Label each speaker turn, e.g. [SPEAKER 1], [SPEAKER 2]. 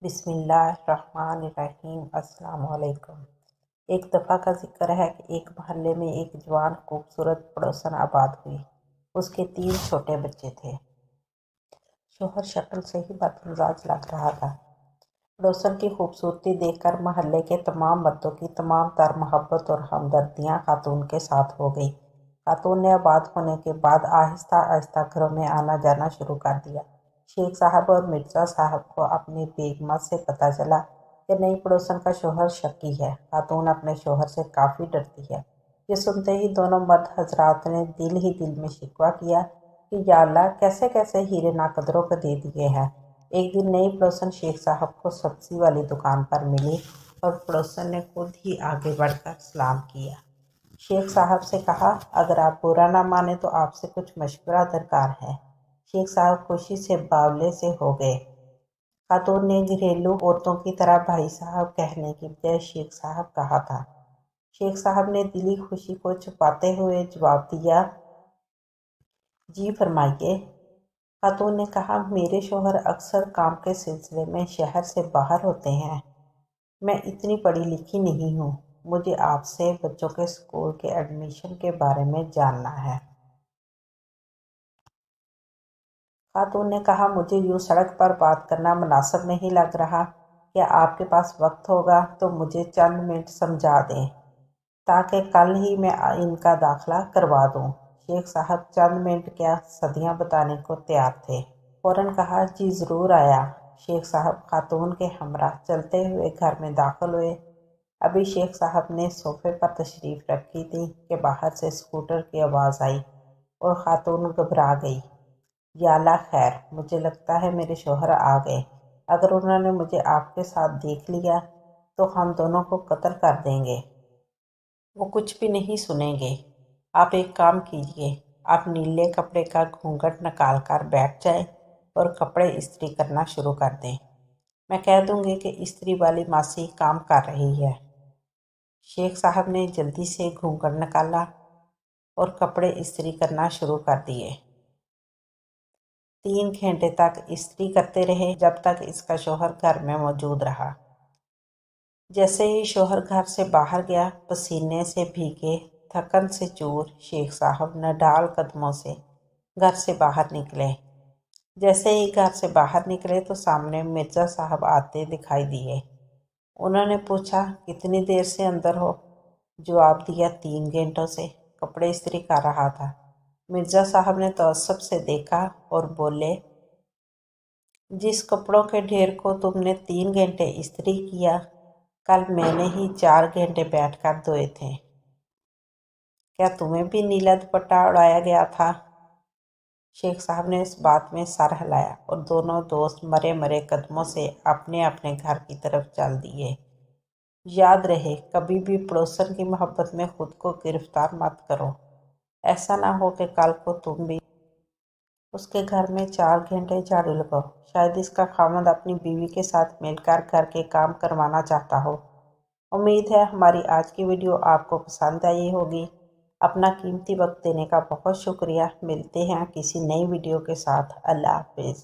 [SPEAKER 1] بسم اللہ الرحمن الرحیم۔ السلام علیکم۔ ایک دفعہ کا ذکر ہے کہ ایک محلے میں ایک جوان خوبصورت پڑوسن آباد ہوئی۔ اس کے 3 چھوٹے بچے تھے۔ شوہر شکل سے ہی بدمزاج لگ رہا تھا۔ پڑوسن کی خوبصورتی دیکھ کر محلے کے تمام مردوں کی تمام تر محبت اور ہمدردیاں خاتون کے ساتھ ہو گئی۔ خاتون نے آباد ہونے کے بعد آہستہ آہستہ گھروں میں آنا جانا شروع کر دیا۔ شیخ صاحب اور مرزا صاحب کو اپنی بیگمات سے پتہ چلا کہ نئی پڑوسن کا شوہر شکی ہے۔ خاتون اپنے شوہر سے کافی ڈرتی ہے۔ یہ سنتے ہی دونوں مرد حضرات نے دل ہی دل میں شکوہ کیا کہ یا اللہ، کیسے کیسے ہیرے ناقدروں کو دے دیے ہیں۔ ایک دن نئی پڑوسن شیخ صاحب کو سبزی والی دکان پر ملی اور پڑوسن نے خود ہی آگے بڑھ کر سلام کیا۔ شیخ صاحب سے کہا، اگر آپ برا نہ مانیں تو آپ سے کچھ مشورہ درکار ہے۔ شیخ صاحب خوشی سے باولے سے ہو گئے۔ خاتون نے گھریلو عورتوں کی طرح بھائی صاحب کہنے کی بجائے شیخ صاحب کہا تھا۔ شیخ صاحب نے دلی خوشی کو چھپاتے ہوئے جواب دیا، جی فرمائیے۔ خاتون نے کہا، میرے شوہر اکثر کام کے سلسلے میں شہر سے باہر ہوتے ہیں۔ میں اتنی پڑھی لکھی نہیں ہوں۔ مجھے آپ سے بچوں کے اسکول کے ایڈمیشن کے بارے میں جاننا ہے۔ خاتون نے کہا، مجھے یوں سڑک پر بات کرنا مناسب نہیں لگ رہا۔ کیا آپ کے پاس وقت ہوگا تو مجھے چند منٹ سمجھا دیں تاکہ کل ہی میں ان کا داخلہ کروا دوں۔ شیخ صاحب چند منٹ کیا صدیاں بتانے کو تیار تھے۔ فوراً کہا، جی ضرور آیا۔ شیخ صاحب خاتون کے ہمراہ چلتے ہوئے گھر میں داخل ہوئے۔ ابھی شیخ صاحب نے صوفے پر تشریف رکھی تھی کہ باہر سے اسکوٹر کی آواز آئی اور خاتون گھبرا گئی۔ یا اللہ خیر، مجھے لگتا ہے میرے شوہر آ گئے۔ اگر انہوں نے مجھے آپ کے ساتھ دیکھ لیا تو ہم دونوں کو قتل کر دیں گے۔ وہ کچھ بھی نہیں سنیں گے۔ آپ ایک کام کیجیے، آپ نیلے کپڑے کا گھونگھٹ نکال کر بیٹھ جائیں اور کپڑے استری کرنا شروع کر دیں۔ میں کہہ دوں گی کہ استری والی ماسی کام کر رہی ہے۔ شیخ صاحب نے جلدی سے گھونگھٹ نکالا اور کپڑے استری کرنا شروع کر دیے۔ 3 گھنٹے تک استری کرتے رہے جب تک اس کا شوہر گھر میں موجود رہا۔ جیسے ہی شوہر گھر سے باہر گیا، پسینے سے بھیگے، تھکن سے چور، شیخ صاحب نڈال قدموں سے گھر سے باہر نکلے۔ جیسے ہی گھر سے باہر نکلے تو سامنے مرزا صاحب آتے دکھائی دیے۔ انہوں نے پوچھا، کتنی دیر سے اندر ہو؟ جواب دیا، 3 گھنٹوں سے کپڑے استری کر رہا تھا۔ مرزا صاحب نے تعصب سے دیکھا اور بولے، جس کپڑوں کے ڈھیر کو تم نے 3 گھنٹے استری کیا، کل میں نے ہی 4 گھنٹے بیٹھ کر دھوئے تھے۔ کیا تمہیں بھی نیلا دوپٹہ اڑایا گیا تھا؟ شیخ صاحب نے اس بات میں سر ہلایا اور دونوں دوست مرے مرے قدموں سے اپنے اپنے گھر کی طرف چل دیے۔ یاد رہے، کبھی بھی پڑوسن کی محبت میں خود کو گرفتار مت کرو۔ ایسا نہ ہو کہ کل کو تم بھی اس کے گھر میں 4 گھنٹے جھاڑو لگاؤ۔ شاید اس کا خاوند اپنی بیوی کے ساتھ مل کر گھر کے کام کروانا چاہتا ہو۔ امید ہے ہماری آج کی ویڈیو آپ کو پسند آئی ہوگی۔ اپنا قیمتی وقت دینے کا بہت شکریہ۔ ملتے ہیں کسی نئی ویڈیو کے ساتھ۔ اللہ حافظ۔